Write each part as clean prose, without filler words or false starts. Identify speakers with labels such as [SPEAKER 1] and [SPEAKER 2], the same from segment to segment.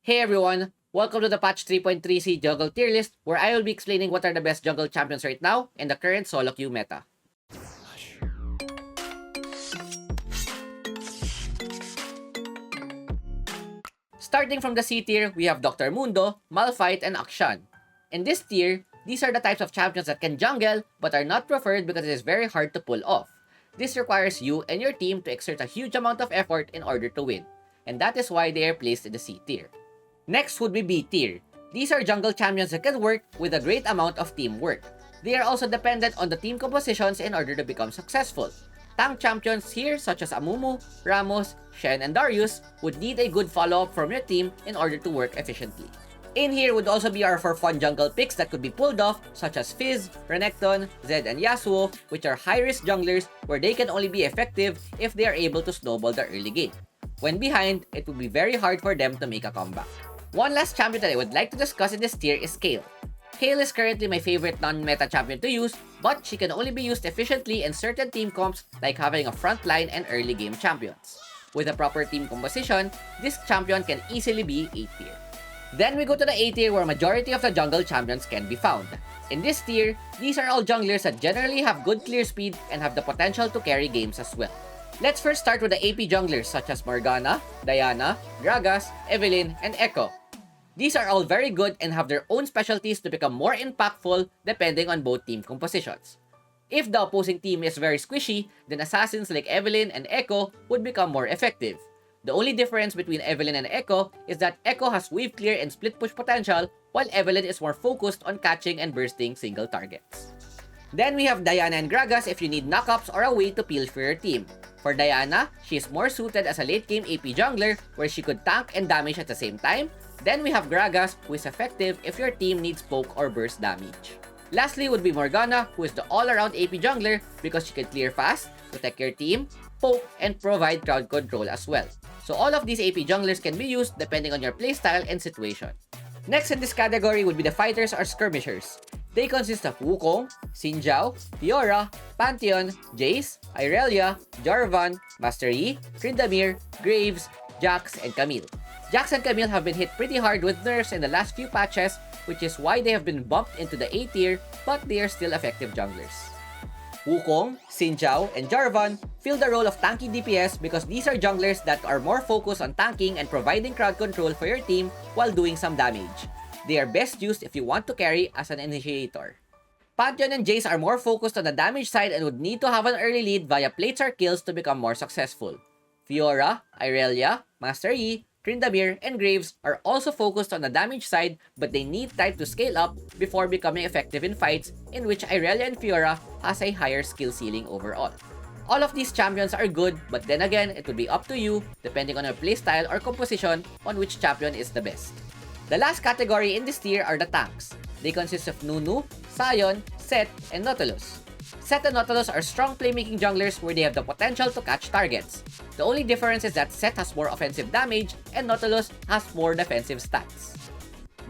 [SPEAKER 1] Hey everyone! Welcome to the patch 3.3c jungle tier list, where I will be explaining what are the best jungle champions right now in the current solo queue meta. Starting from the C tier, we have Dr. Mundo, Malphite, and Akshan. In this tier, these are the types of champions that can jungle but are not preferred because it is very hard to pull off. This requires you and your team to exert a huge amount of effort in order to win, and that is why they are placed in the C tier. Next would be B tier. These are jungle champions that can work with a great amount of teamwork. They are also dependent on the team compositions in order to become successful. Tank champions here such as Amumu, Ramos, Shen, and Darius would need a good follow-up from your team in order to work efficiently. In here would also be our for fun jungle picks that could be pulled off such as Fizz, Renekton, Zed, and Yasuo, which are high-risk junglers where they can only be effective if they are able to snowball the early game. When behind, it would be very hard for them to make a comeback. One last champion that I would like to discuss in this tier is Kayle. Kayle is currently my favorite non-meta champion to use, but she can only be used efficiently in certain team comps like having a frontline and early game champions. With a proper team composition, this champion can easily be A tier. Then we go to the A tier where majority of the jungle champions can be found. In this tier, these are all junglers that generally have good clear speed and have the potential to carry games as well. Let's first start with the AP junglers such as Morgana, Diana, Gragas, Evelynn, and Echo. These are all very good and have their own specialties to become more impactful depending on both team compositions. If the opposing team is very squishy, then assassins like Evelynn and Echo would become more effective. The only difference between Evelynn and Echo is that Echo has wave clear and split push potential, while Evelynn is more focused on catching and bursting single targets. Then we have Diana and Gragas if you need knockups or a way to peel for your team. For Diana, she is more suited as a late game AP jungler where she could tank and damage at the same time. Then we have Gragas, who is effective if your team needs poke or burst damage. Lastly would be Morgana, who is the all-around AP jungler because she can clear fast, protect your team, poke, and provide crowd control as well. So all of these AP junglers can be used depending on your playstyle and situation. Next in this category would be the fighters or skirmishers. They consist of Wukong, Xin Zhao, Fiora, Pantheon, Jace, Irelia, Jarvan, Master Yi, Tryndamere, Graves, Jax, and Camille. Jax and Camille have been hit pretty hard with nerfs in the last few patches, which is why they have been bumped into the A tier, but they are still effective junglers. Wukong, Xin Zhao, and Jarvan fill the role of tanky DPS because these are junglers that are more focused on tanking and providing crowd control for your team while doing some damage. They are best used if you want to carry as an initiator. Pantheon and Jace are more focused on the damage side and would need to have an early lead via plates or kills to become more successful. Fiora, Irelia, Master Yi, Tryndamere, and Graves are also focused on the damage side, but they need time to scale up before becoming effective in fights in which Irelia and Fiora has a higher skill ceiling overall. All of these champions are good, but then again, it would be up to you depending on your playstyle or composition on which champion is the best. The last category in this tier are the tanks. They consist of Nunu, Sion, Sett, and Nautilus. Sett and Nautilus are strong playmaking junglers where they have the potential to catch targets. The only difference is that Sett has more offensive damage and Nautilus has more defensive stats.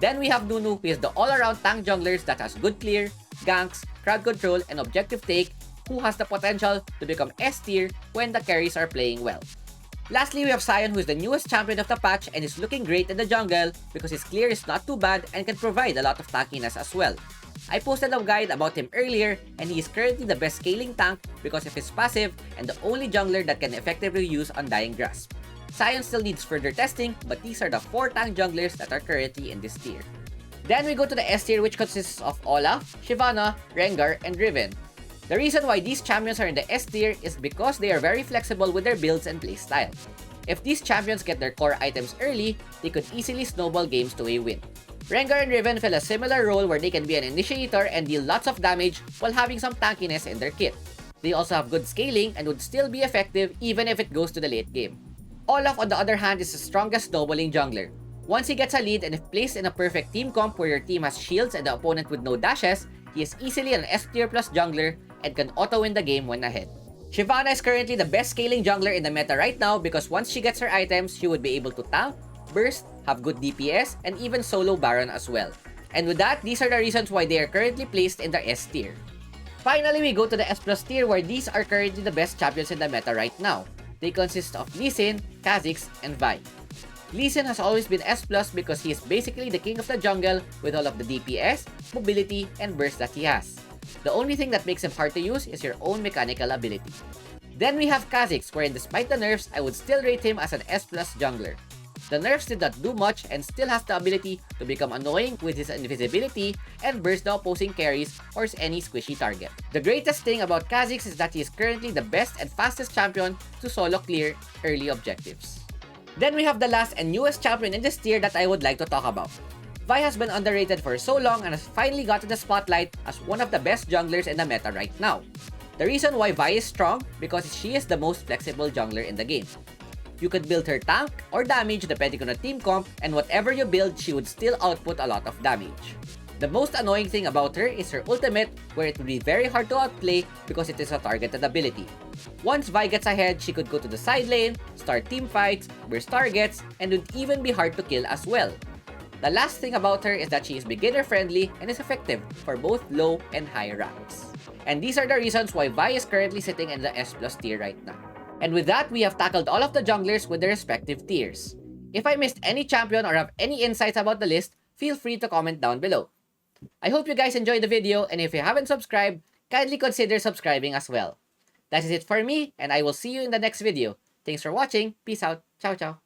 [SPEAKER 1] Then we have Nunu, who is the all-around tank junglers that has good clear, ganks, crowd control, and objective take, who has the potential to become S tier when the carries are playing well. Lastly, we have Sion, who is the newest champion of the patch and is looking great in the jungle because his clear is not too bad and can provide a lot of tankiness as well. I posted a guide about him earlier and he is currently the best scaling tank because of his passive and the only jungler that can effectively use Undying Grasp. Sion still needs further testing, but these are the 4 tank junglers that are currently in this tier. Then we go to the S tier, which consists of Olaf, Shyvana, Rengar, and Riven. The reason why these champions are in the S tier is because they are very flexible with their builds and playstyle. If these champions get their core items early, they could easily snowball games to a win. Rengar and Riven fill a similar role where they can be an initiator and deal lots of damage while having some tankiness in their kit. They also have good scaling and would still be effective even if it goes to the late game. Olaf, on the other hand, is the strongest snowballing jungler. Once he gets a lead and if placed in a perfect team comp where your team has shields and the opponent with no dashes, he is easily an S tier plus jungler and can auto-win the game when ahead. Shyvana is currently the best scaling jungler in the meta right now because once she gets her items, she would be able to tank, burst, have good DPS, and even solo Baron as well. And with that, these are the reasons why they are currently placed in the S tier. Finally, we go to the S plus tier where these are currently the best champions in the meta right now. They consist of Lee Sin, Kha'zix, and Vi. Lee Sin has always been S+ because he is basically the king of the jungle with all of the DPS, mobility, and burst that he has. The only thing that makes him hard to use is your own mechanical ability. Then we have Kha'zix, wherein despite the nerfs, I would still rate him as an S+ jungler. The nerfs did not do much and still has the ability to become annoying with his invisibility and burst the opposing carries or any squishy target. The greatest thing about Kha'zix is that he is currently the best and fastest champion to solo clear early objectives. Then we have the last and newest champion in this tier that I would like to talk about. Vi has been underrated for so long and has finally gotten the spotlight as one of the best junglers in the meta right now. The reason why Vi is strong because she is the most flexible jungler in the game. You could build her tank or damage depending on the team comp, and whatever you build, she would still output a lot of damage. The most annoying thing about her is her ultimate, where it would be very hard to outplay because it is a targeted ability. Once Vi gets ahead, she could go to the side lane, start team fights, burst targets, and would even be hard to kill as well. The last thing about her is that she is beginner friendly and is effective for both low and high ranks. And these are the reasons why Vi is currently sitting in the S+ tier right now. And with that, we have tackled all of the junglers with their respective tiers. If I missed any champion or have any insights about the list, feel free to comment down below. I hope you guys enjoyed the video, and if you haven't subscribed, kindly consider subscribing as well. That is it for me, and I will see you in the next video. Thanks for watching. Peace out. Ciao, ciao.